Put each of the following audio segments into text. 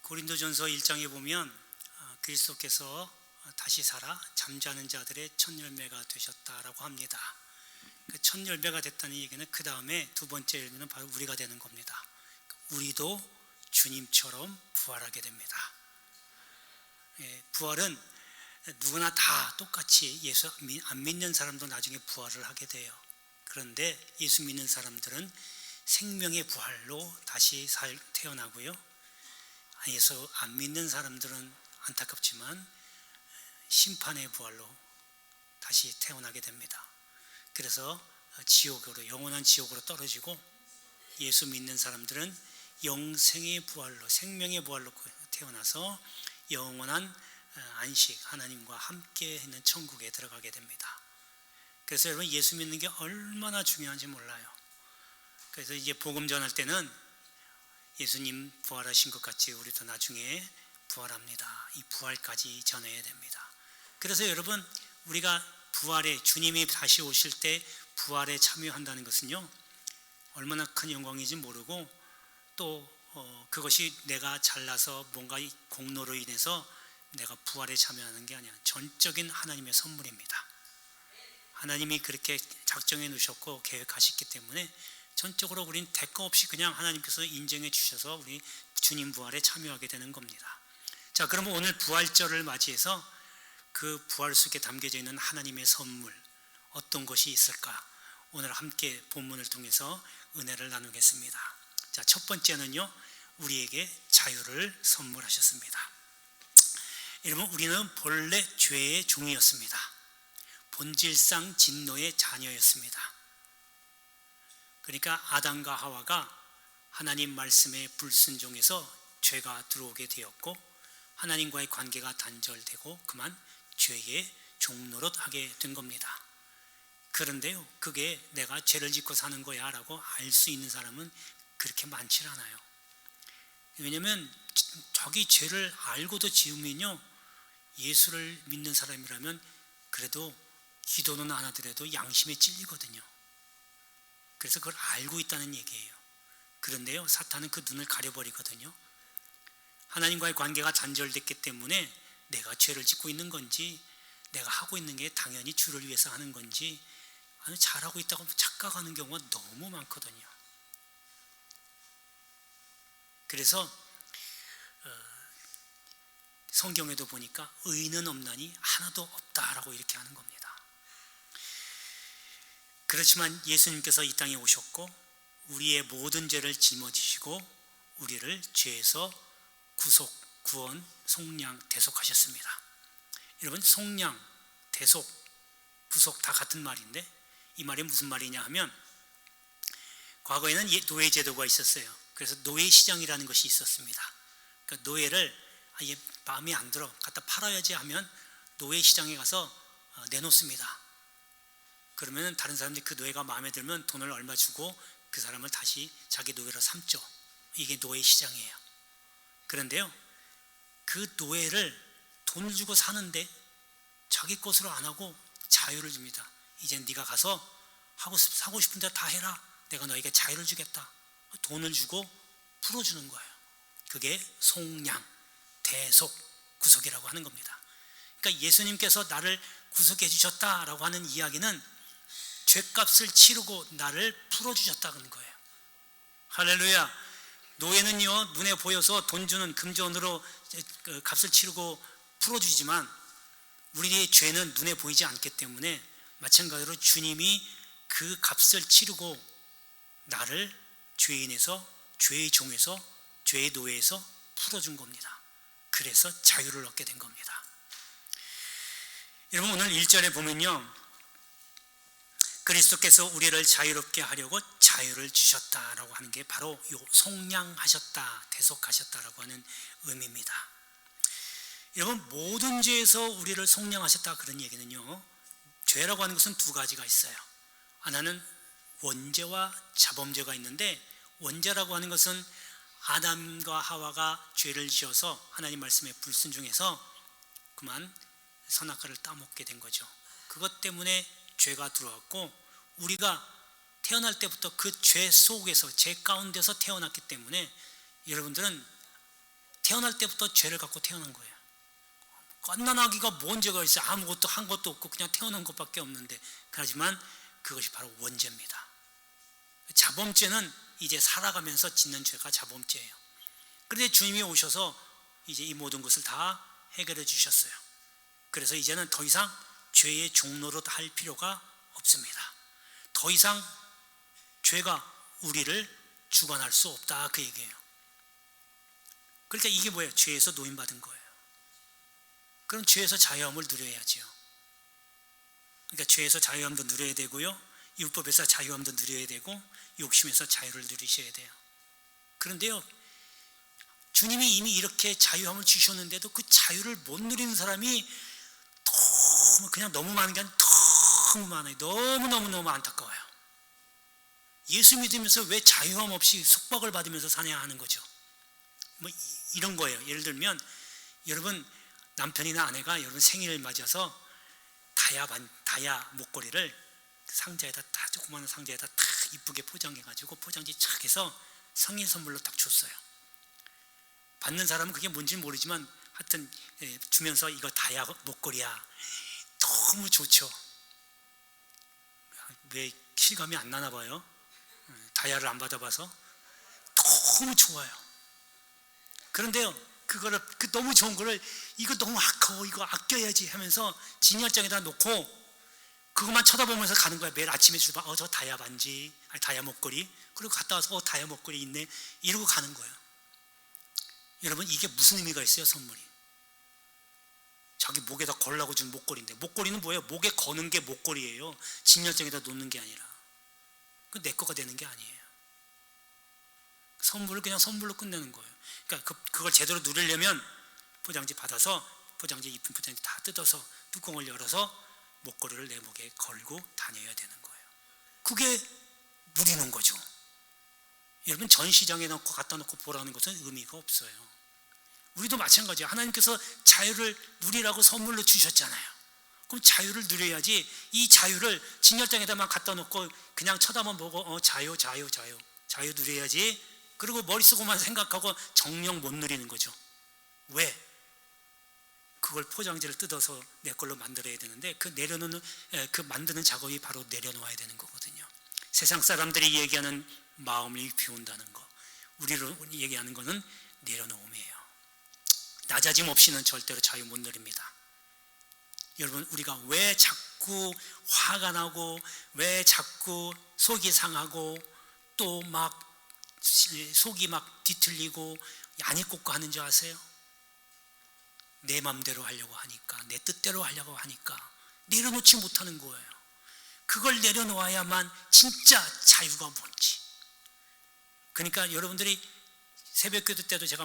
고린도전서 1장에 보면 그리스도께서 다시 살아 잠자는 자들의 첫 열매가 되셨다라고 합니다. 그 첫 열매가 됐다는 얘기는 그 다음에 두 번째 열매는 바로 우리가 되는 겁니다. 우리도 주님처럼 부활하게 됩니다. 부활은 누구나 다 똑같이 예수 안 믿는 사람도 나중에 부활을 하게 돼요. 그런데 예수 믿는 사람들은 생명의 부활로 다시 태어나고요. 예수 안 믿는 사람들은 안타깝지만 심판의 부활로 다시 태어나게 됩니다. 그래서 지옥으로, 영원한 지옥으로 떨어지고, 예수 믿는 사람들은 영생의 부활로, 생명의 부활로 태어나서 영원한 안식, 하나님과 함께 있는 천국에 들어가게 됩니다. 그래서 여러분, 예수 믿는 게 얼마나 중요한지 몰라요. 그래서 이제 복음 전할 때는 예수님 부활하신 것 같이 우리도 나중에 부활합니다. 이 부활까지 전해야 됩니다. 그래서 여러분, 우리가 부활에, 주님이 다시 오실 때 부활에 참여한다는 것은요, 얼마나 큰 영광인지 모르고, 또 그것이 내가 잘나서 뭔가 공로로 인해서 내가 부활에 참여하는 게 아니야. 전적인 하나님의 선물입니다. 하나님이 그렇게 작정해 놓으셨고 계획하셨기 때문에 전적으로 우린 대가 없이 그냥 하나님께서 인정해 주셔서 우리 주님 부활에 참여하게 되는 겁니다. 자, 그러면 오늘 부활절을 맞이해서 그 부활 속에 담겨져 있는 하나님의 선물, 어떤 것이 있을까? 오늘 함께 본문을 통해서 은혜를 나누겠습니다. 자, 첫 번째는요, 우리에게 자유를 선물하셨습니다. 여러분, 우리는 본래 죄의 종이었습니다. 본질상 진노의 자녀였습니다. 그러니까 아담과 하와가 하나님 말씀에 불순종해서 죄가 들어오게 되었고, 하나님과의 관계가 단절되고 그만 죄의 종노릇 하게 된 겁니다. 그런데요, 그게 내가 죄를 짓고 사는 거야 라고 알 수 있는 사람은 그렇게 많지 않아요. 왜냐하면 자기 죄를 알고도 지으면요, 예수를 믿는 사람이라면 그래도 기도는 안 하더라도 양심에 찔리거든요. 그래서 그걸 알고 있다는 얘기예요. 그런데요, 사탄은 그 눈을 가려버리거든요. 하나님과의 관계가 단절됐기 때문에 내가 죄를 짓고 있는 건지, 내가 하고 있는 게 당연히 주를 위해서 하는 건지, 아니 잘하고 있다고 착각하는 경우가 너무 많거든요. 그래서 성경에도 보니까 의인은 없나니 하나도 없다라고 이렇게 하는 겁니다. 그렇지만 예수님께서 이 땅에 오셨고 우리의 모든 죄를 짊어지시고 우리를 죄에서 구속, 구원, 속량, 대속하셨습니다. 여러분, 속량, 대속, 구속 다 같은 말인데 이 말이 무슨 말이냐 하면, 과거에는 노예 제도가 있었어요. 그래서 노예시장이라는 것이 있었습니다. 그러니까 노예를 얘 마음에 안 들어, 갖다 팔아야지 하면 노예시장에 가서 내놓습니다. 그러면 다른 사람들이 그 노예가 마음에 들면 돈을 얼마 주고 그 사람을 다시 자기 노예로 삼죠. 이게 노예시장이에요. 그런데요, 그 노예를 돈을 주고 사는데 자기 것으로 안 하고 자유를 줍니다. 이제 네가 가서 사고 싶은 데 다 해라. 내가 너에게 자유를 주겠다. 돈을 주고 풀어주는 거예요. 그게 속량, 대속, 구속이라고 하는 겁니다. 그러니까 예수님께서 나를 구속해 주셨다라고 하는 이야기는 죄값을 치르고 나를 풀어주셨다는 거예요. 할렐루야. 노예는요, 눈에 보여서 돈 주는 금전으로 값을 치르고 풀어주지만 우리의 죄는 눈에 보이지 않기 때문에 마찬가지로 주님이 그 값을 치르고 나를 죄인에서, 죄의 종에서, 죄의 노예에서 풀어준 겁니다. 그래서 자유를 얻게 된 겁니다. 여러분, 오늘 1절에 보면요, 그리스도께서 우리를 자유롭게 하려고 자유를 주셨다라고 하는 게 바로 이 속량하셨다, 대속하셨다라고 하는 의미입니다. 여러분, 모든 죄에서 우리를 속량하셨다 그런 얘기는요, 죄라고 하는 것은 두 가지가 있어요. 하나는 원죄와 자범죄가 있는데, 원죄라고 하는 것은 아담과 하와가 죄를 지어서 하나님 말씀에 불순종해서 그만 선악과를 따먹게 된 거죠. 그것 때문에 죄가 들어왔고, 우리가 태어날 때부터 그 죄 속에서, 죄 가운데서 태어났기 때문에 여러분들은 태어날 때부터 죄를 갖고 태어난 거예요. 갓난아기가 뭔 죄가 있어요? 아무것도 한 것도 없고 그냥 태어난 것밖에 없는데, 하지만 그것이 바로 원죄입니다. 자범죄는 이제 살아가면서 짓는 죄가 자범죄예요. 그런데 주님이 오셔서 이제 이 모든 것을 다 해결해 주셨어요. 그래서 이제는 더 이상 죄의 종로로 할 필요가 없습니다. 더 이상 죄가 우리를 주관할 수 없다, 그 얘기예요. 그러니까 이게 뭐예요? 죄에서 노임받은 거예요. 그럼 죄에서 자유함을 누려야지요. 그러니까 죄에서 자유함도 누려야 되고요, 율법에서 자유함도 누려야 되고, 욕심에서 자유를 누리셔야 돼요. 그런데요, 주님이 이미 이렇게 자유함을 주셨는데도 그 자유를 못 누리는 사람이 너무 많은 게 아니라 너무 많아요. 너무 안타까워요. 예수 믿으면서 왜 자유함 없이 속박을 받으면서 사냐 하는 거죠. 뭐 이런 거예요. 예를 들면 여러분, 남편이나 아내가 여러분 생일을 맞아서 다이아 목걸이를 상자에다, 다 조그마한 상자에다 딱 이쁘게 포장해가지고 포장지 착 해서 생일 선물로 딱 줬어요. 받는 사람은 그게 뭔지 모르지만 하여튼 주면서 이거 다이아 목걸이야, 너무 좋죠. 왜 실감이 안 나나 봐요. 다이아를 안 받아봐서 너무 좋아요. 그런데요, 그거를 너무 좋은 거를 이거 너무 아까워, 이거 아껴야지 하면서 진열장에다 놓고 그것만 쳐다보면서 가는 거야. 매일 아침에 주봐, 저 다이아 반지, 다이아 목걸이, 그리고 갔다 와서 다이아 목걸이 있네, 이러고 가는 거예요. 여러분, 이게 무슨 의미가 있어요? 선물이 자기 목에다 걸라고 준 목걸이인데, 목걸이는 뭐예요? 목에 거는 게 목걸이에요. 진열장에다 놓는 게 아니라. 그 내 거가 되는 게 아니에요. 선물을 그냥 선물로 끝내는 거예요. 그러니까 그걸 제대로 누리려면 포장지 받아서, 포장지, 이쁜 포장지 다 뜯어서 뚜껑을 열어서 목걸이를 내 목에 걸고 다녀야 되는 거예요. 그게 누리는 거죠. 여러분, 전시장에 놓고 갖다 놓고 보라는 것은 의미가 없어요. 우리도 마찬가지예요. 하나님께서 자유를 누리라고 선물로 주셨잖아요. 그럼 자유를 누려야지. 이 자유를 진열장에다만 갖다 놓고 그냥 쳐다만 보고 자유 누려야지, 그리고 머릿속으로만 생각하고 정녕 못 누리는 거죠. 왜? 그걸 포장지를 뜯어서 내 걸로 만들어야 되는데, 그 만드는 작업이 바로 내려놓아야 되는 거거든요. 세상 사람들이 얘기하는 마음을 비운다는 거, 우리로 얘기하는 거는 내려놓음이에요. 낮아짐 없이는 절대로 자유 못 누립니다. 여러분, 우리가 왜 자꾸 화가 나고, 왜 자꾸 속이 상하고, 또 막 속이 막 뒤틀리고 양이 꽂고 하는지 아세요? 내 맘대로 하려고 하니까, 내 뜻대로 하려고 하니까 내려놓지 못하는 거예요. 그걸 내려놓아야만 진짜 자유가 뭔지. 그러니까 여러분들이 새벽기도 때도 제가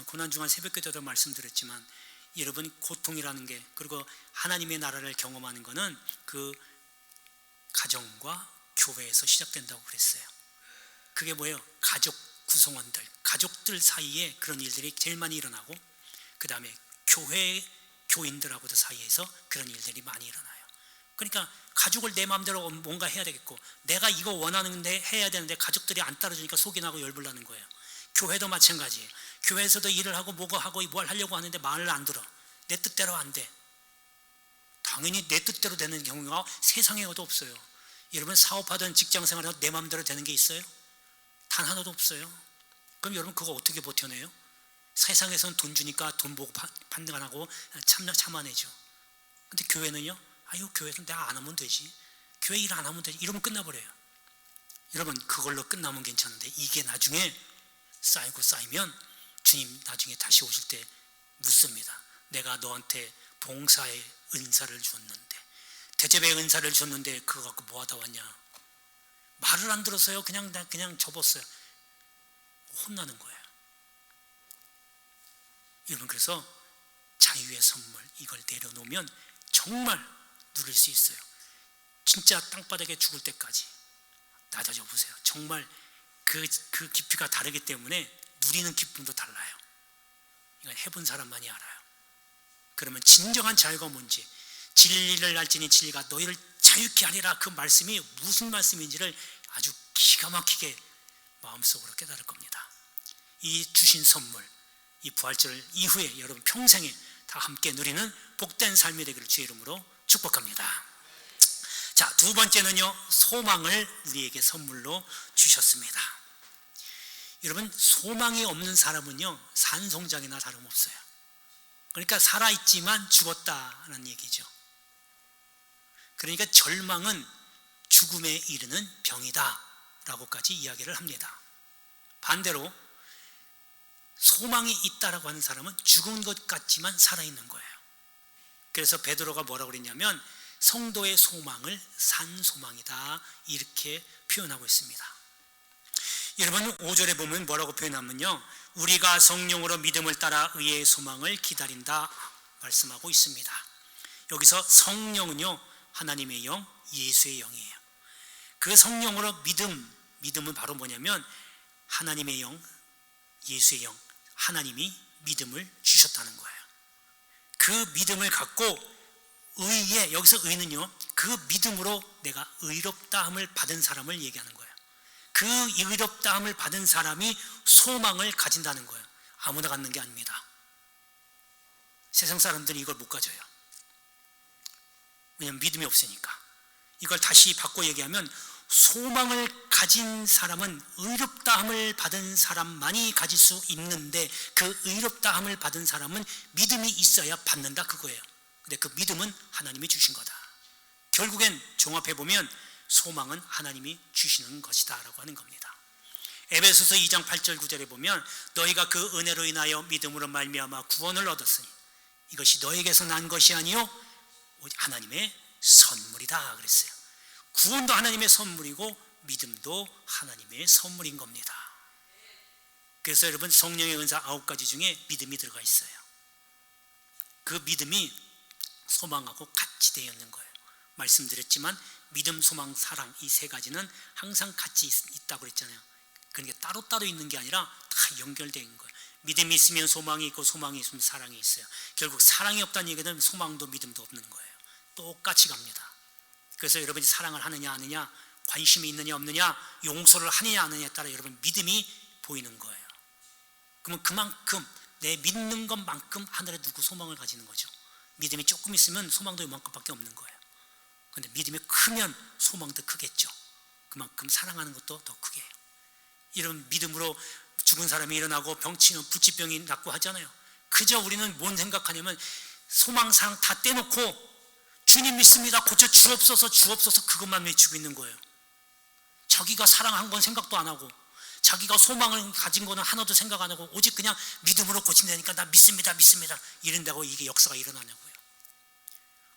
고난중한 새벽기도 때도 말씀드렸지만, 여러분, 고통이라는 게, 그리고 하나님의 나라를 경험하는 것은 그 가정과 교회에서 시작된다고 그랬어요. 그게 뭐예요? 가족 구성원들, 가족들 사이에 그런 일들이 제일 많이 일어나고, 그 다음에 교회 교인들하고도 사이에서 그런 일들이 많이 일어나요. 그러니까 가족을 내 마음대로 뭔가 해야 되겠고, 내가 이거 원하는데 해야 되는데 가족들이 안 따라주니까 속이 나고 열불나는 거예요. 교회도 마찬가지예요. 교회에서도 일을 하고 뭐가 하고 뭘 하려고 하는데 말을 안 들어. 내 뜻대로 안 돼. 당연히 내 뜻대로 되는 경우가 세상에 어디 없어요. 여러분, 사업하든 직장생활하든 내 마음대로 되는 게 있어요? 단 하나도 없어요. 그럼 여러분, 그거 어떻게 버텨내요? 세상에서는 돈 주니까 돈 보고 판단하고 참아내죠. 근데 교회는요? 교회에서 내가 안 하면 되지, 교회 일 안 하면 되지, 이러면 끝나버려요. 여러분, 그걸로 끝나면 괜찮은데, 이게 나중에 쌓이면 주님 나중에 다시 오실 때 묻습니다. 내가 너한테 봉사의 은사를 줬는데, 대접의 은사를 줬는데 그거 갖고 뭐 하다 왔냐? 말을 안 들었어요. 그냥 접었어요. 혼나는 거예요. 여러분, 그래서 자유의 선물, 이걸 내려놓으면 정말 누릴 수 있어요. 진짜 땅바닥에 죽을 때까지 낮아져 보세요. 정말 그 깊이가 다르기 때문에 누리는 기쁨도 달라요. 이건 해본 사람만이 알아요. 그러면 진정한 자유가 뭔지, 진리를 알지니 진리가 너희를 자유케 하리라, 그 말씀이 무슨 말씀인지를 아주 기가 막히게 마음속으로 깨달을 겁니다. 이 주신 선물, 이 부활절 이후에 여러분 평생에 다 함께 누리는 복된 삶이 되기를 주의 이름으로 축복합니다. 자, 두 번째는요, 소망을 우리에게 선물로 주셨습니다. 여러분, 소망이 없는 사람은요, 산송장이나 다름없어요. 그러니까 살아있지만 죽었다는 얘기죠. 그러니까 절망은 죽음에 이르는 병이다 라고까지 이야기를 합니다. 반대로 소망이 있다라고 하는 사람은 죽은 것 같지만 살아있는 거예요. 그래서 베드로가 뭐라고 그랬냐면 성도의 소망을 산소망이다 이렇게 표현하고 있습니다. 여러분 5절에 보면 뭐라고 표현하면요, 우리가 성령으로 믿음을 따라 의의 소망을 기다린다 말씀하고 있습니다. 여기서 성령은요, 하나님의 영, 예수의 영이에요. 그 성령으로 믿음은 바로 뭐냐면 하나님의 영, 예수의 영, 하나님이 믿음을 주셨다는 거예요. 그 믿음을 갖고 의에, 여기서 의는요, 그 믿음으로 내가 의롭다함을 받은 사람을 얘기하는 거예요. 그 의롭다함을 받은 사람이 소망을 가진다는 거예요. 아무나 갖는 게 아닙니다. 세상 사람들이 이걸 못 가져요. 왜냐하면 믿음이 없으니까. 이걸 다시 바꿔 얘기하면 소망을 가진 사람은 의롭다함을 받은 사람만이 가질 수 있는데 그 의롭다함을 받은 사람은 믿음이 있어야 받는다 그거예요. 근데 그 믿음은 하나님이 주신 거다. 결국엔 종합해보면 소망은 하나님이 주시는 것이다 라고 하는 겁니다. 에베소서 2장 8절 9절에 보면 너희가 그 은혜로 인하여 믿음으로 말미암아 구원을 얻었으니 이것이 너에게서 난 것이 아니요 오직 하나님의 선물이다 그랬어요. 구원도 하나님의 선물이고 믿음도 하나님의 선물인 겁니다. 그래서 여러분 성령의 은사 9가지 중에 믿음이 들어가 있어요. 그 믿음이 소망하고 같이 되어 있는 거예요. 말씀드렸지만 믿음, 소망, 사랑 이 세 가지는 항상 같이 있다고 그랬잖아요. 그러니까 따로따로 있는 게 아니라 다 연결되어 있는 거예요. 믿음이 있으면 소망이 있고 소망이 있으면 사랑이 있어요. 결국 사랑이 없다는 얘기는 소망도 믿음도 없는 거예요. 똑같이 갑니다. 그래서 여러분이 사랑을 하느냐 안 하느냐, 관심이 있느냐 없느냐, 용서를 하느냐 안 하느냐에 따라 여러분 믿음이 보이는 거예요. 그러면 그만큼 내 믿는 것만큼 하늘에 두고 소망을 가지는 거죠. 믿음이 조금 있으면 소망도 이만큼밖에 없는 거예요. 그런데 믿음이 크면 소망도 크겠죠. 그만큼 사랑하는 것도 더 크게 해요. 이런 믿음으로 죽은 사람이 일어나고 병치는 불치병이 낫고 하잖아요. 그저 우리는 뭔 생각하냐면 소망, 사랑 다 떼놓고 주님 믿습니다, 고쳐 주옵소서, 주옵소서 그것만 외치고 있는 거예요. 자기가 사랑한 건 생각도 안 하고 자기가 소망을 가진 거는 하나도 생각 안 하고 오직 그냥 믿음으로 고친다니까 나 믿습니다, 믿습니다 이런다고 이게 역사가 일어나냐고요.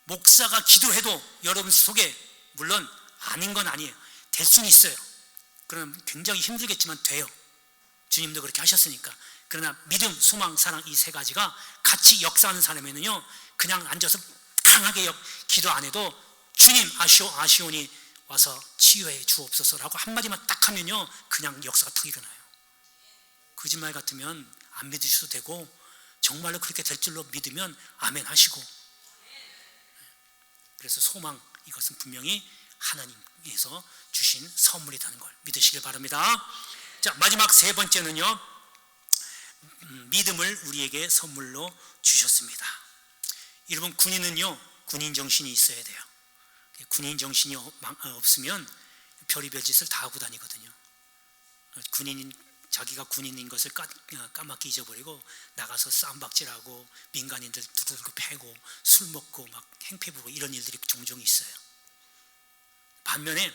목사가 기도해도 여러분 속에 물론 아닌 건 아니에요. 될 수는 있어요. 그럼 굉장히 힘들겠지만 돼요. 주님도 그렇게 하셨으니까. 그러나 믿음, 소망, 사랑 이 세 가지가 같이 역사하는 사람에는요 그냥 앉아서 강하게 기도 안 해도 주님 아시오니 와서 치유해 주옵소서라고 한마디만 딱 하면요 그냥 역사가 탁 일어나요. 거짓말 같으면 안 믿으셔도 되고 정말로 그렇게 될 줄로 믿으면 아멘 하시고. 그래서 소망 이것은 분명히 하나님께서 주신 선물이라는 걸 믿으시길 바랍니다. 자, 마지막 세 번째는요 믿음을 우리에게 선물로 주셨습니다. 여러분 군인은요 군인 정신이 있어야 돼요. 군인 정신이 없으면 별의별 짓을 다 하고 다니거든요. 군인인 자기가 군인인 것을 까맣게 잊어버리고 나가서 쌈박질하고 민간인들 두들고 패고 술 먹고 막 행패 부리고 이런 일들이 종종 있어요. 반면에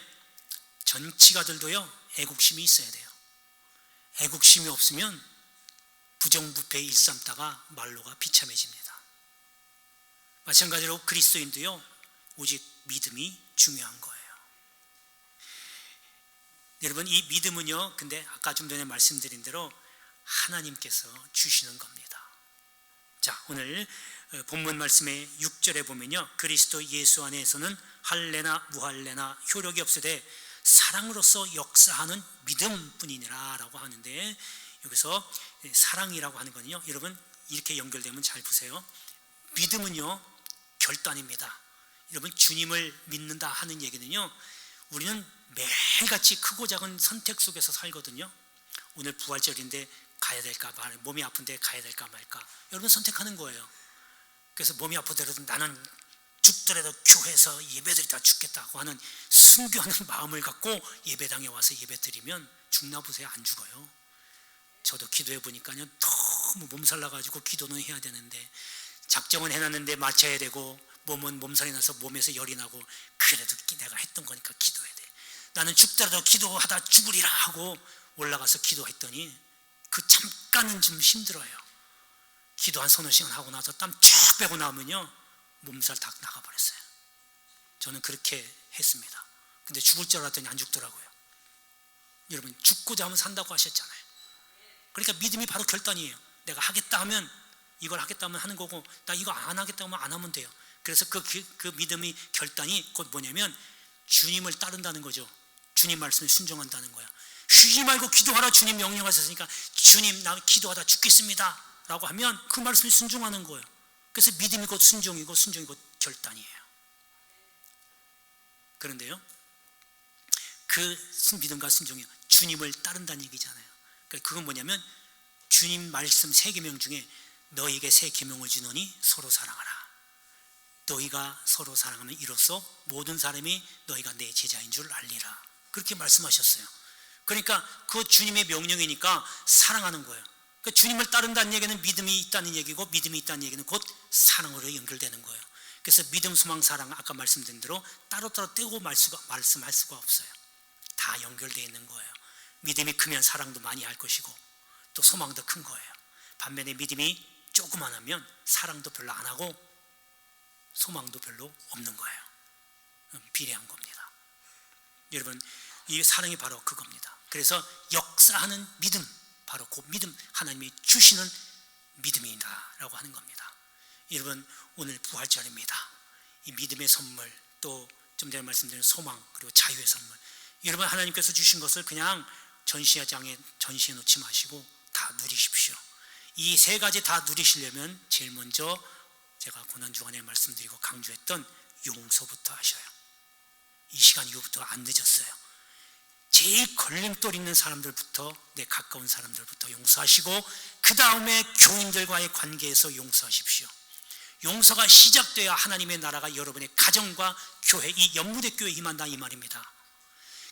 전치가들도요 애국심이 있어야 돼요. 애국심이 없으면 부정부패 일삼다가 말로가 비참해집니다. 마찬가지로 그리스도인도요 오직 믿음이 중요한 거예요. 여러분 이 믿음은요 근데 아까 좀 전에 말씀드린 대로 하나님께서 주시는 겁니다. 자, 오늘 본문 말씀의 6절에 보면요 그리스도 예수 안에서는 할례나 무할례나 효력이 없으되 사랑으로서 역사하는 믿음뿐이니라 라고 하는데, 여기서 사랑이라고 하는 거는요 여러분 이렇게 연결되면 잘 보세요. 믿음은요 결단입니다. 여러분 주님을 믿는다 하는 얘기는요 우리는 매일같이 크고 작은 선택 속에서 살거든요. 오늘 부활절인데 가야 될까 몸이 아픈데 가야 될까 말까 여러분 선택하는 거예요. 그래서 몸이 아프더라도 나는 죽더라도 교회에서 예배드리다 죽겠다고 하는 순교하는 마음을 갖고 예배당에 와서 예배드리면 죽나 보세요? 안 죽어요. 저도 기도해 보니까요 너무 몸살 나가지고 기도는 해야 되는데 작정은 해놨는데 맞춰야 되고 몸은 몸살이 나서 몸에서 열이 나고 그래도 내가 했던 거니까 기도해야 돼. 나는 죽더라도 기도하다 죽으리라 하고 올라가서 기도했더니 그 잠깐은 좀 힘들어요. 기도 한 서너 시간 하고 나서 땀 쭉 빼고 나면요 몸살 다 나가버렸어요. 저는 그렇게 했습니다. 근데 죽을 줄 알았더니 안 죽더라고요. 여러분 죽고자 하면 산다고 하셨잖아요. 그러니까 믿음이 바로 결단이에요. 내가 하겠다 하면 이걸 하겠다 하면 하는 거고 나 이거 안 하겠다 하면 안 하면 돼요. 그래서 그 믿음이 결단이 곧 뭐냐면 주님을 따른다는 거죠. 주님 말씀에 순종한다는 거야. 쉬지 말고 기도하라 주님 명령하셨으니까 주님 나 기도하다 죽겠습니다 라고 하면 그 말씀에 순종하는 거예요. 그래서 믿음이 곧 순종이고 순종이 곧 결단이에요. 그런데요 그 믿음과 순종이 주님을 따른다는 얘기잖아요. 그러니까 그건 뭐냐면 주님 말씀 세 계명 중에 너희에게 새 계명을 주노니 서로 사랑하라. 너희가 서로 사랑하면 이로써 모든 사람이 너희가 내 제자인 줄 알리라. 그렇게 말씀하셨어요. 그러니까 그 주님의 명령이니까 사랑하는 거예요. 그러니까 주님을 따른다는 얘기는 믿음이 있다는 얘기고 믿음이 있다는 얘기는 곧 사랑으로 연결되는 거예요. 그래서 믿음, 소망, 사랑 아까 말씀드린 대로 따로따로 떼고 말씀할 수가 없어요. 다 연결되어 있는 거예요. 믿음이 크면 사랑도 많이 할 것이고 또 소망도 큰 거예요. 반면에 믿음이 조금만 하면 사랑도 별로 안 하고 소망도 별로 없는 거예요. 비례한 겁니다. 여러분 이 사랑이 바로 그겁니다. 그래서 역사하는 믿음 바로 그 믿음 하나님이 주시는 믿음이다 라고 하는 겁니다. 여러분 오늘 부활절입니다. 이 믿음의 선물 또 좀 전에 말씀드린 소망 그리고 자유의 선물 여러분 하나님께서 주신 것을 그냥 전시장에 전시해 놓지 마시고 다 누리십시오. 이 세 가지 다 누리시려면 제일 먼저 제가 고난주간에 말씀드리고 강조했던 용서부터 하셔요. 이 시간 이후부터 안 늦었어요. 제일 걸림돌 있는 사람들부터 내 가까운 사람들부터 용서하시고 그 다음에 교인들과의 관계에서 용서하십시오. 용서가 시작돼야 하나님의 나라가 여러분의 가정과 교회 이 연무대교회에 임한다 이 말입니다.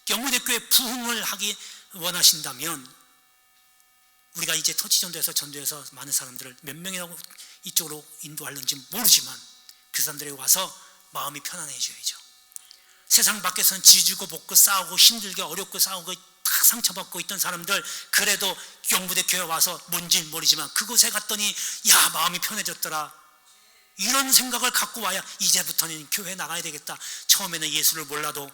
연무대교회 부흥을 하기 원하신다면 우리가 이제 터치전도에서 전도해서 많은 사람들을 몇 명이라고 이쪽으로 인도하는지 모르지만 그 사람들이 와서 마음이 편안해져야죠. 세상 밖에서는 지지고 볶고 싸우고 힘들게 어렵고 싸우고 다 상처받고 있던 사람들 그래도 영무대 교회 와서 뭔지는 모르지만 그곳에 갔더니 야 마음이 편해졌더라 이런 생각을 갖고 와야 이제부터는 교회 나가야 되겠다. 처음에는 예수를 몰라도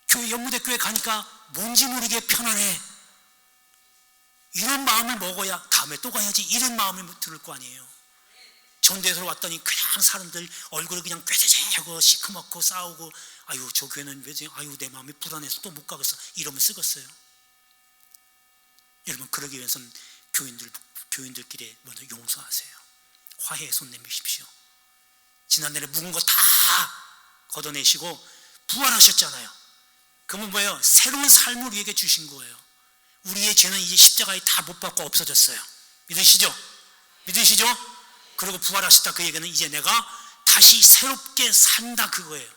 교회 영무대 교회 가니까 뭔지 모르게 편안해 이런 마음을 먹어야 다음에 또 가야지 이런 마음을 들을 거 아니에요. 전도에서 왔더니 그냥 사람들 얼굴을 그냥 꾀재재하고 시커멓고 싸우고 아유 저 교회는 왜지 아유 내 마음이 불안해서 또 못 가겠어 이러면 쓰겠어요. 여러분 그러기 위해서는 교인들끼리 먼저 용서하세요. 화해에 손 내미십시오. 지난날에 묵은 거 다 걷어내시고 부활하셨잖아요. 그러면 뭐예요? 새로운 삶을 우리에게 주신 거예요. 우리의 죄는 이제 십자가에 다 못 받고 없어졌어요. 믿으시죠? 믿으시죠? 그리고 부활하셨다 그 얘기는 이제 내가 다시 새롭게 산다 그거예요.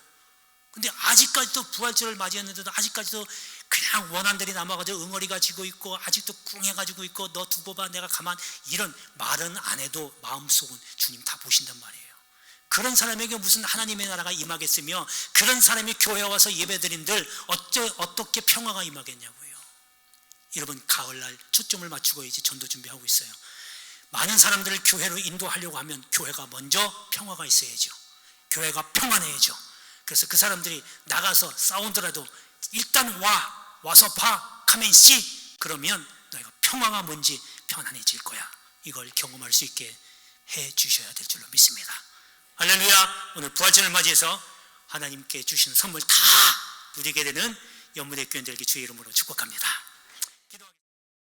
근데 아직까지도 부활절을 맞이했는데도 아직까지도 그냥 원한들이 남아가지고 응어리가 지고 있고 아직도 꿍해가지고 있고 너 두고 봐 내가 가만 이런 말은 안 해도 마음속은 주님 다 보신단 말이에요. 그런 사람에게 무슨 하나님의 나라가 임하겠으며 그런 사람이 교회에 와서 예배드린들 어떻게 평화가 임하겠냐고요. 여러분 가을날 초점을 맞추고 이제 전도 준비하고 있어요. 많은 사람들을 교회로 인도하려고 하면 교회가 먼저 평화가 있어야죠. 교회가 평안해야죠. 그래서 그 사람들이 나가서 싸우더라도 일단 와서 봐 come and see 그러면 너희가 평화가 뭔지 편안해질 거야. 이걸 경험할 수 있게 해 주셔야 될 줄로 믿습니다. 할렐루야. 오늘 부활절을 맞이해서 하나님께 주신 선물 다 누리게 되는 연무대 교인들에게 주의 이름으로 축복합니다.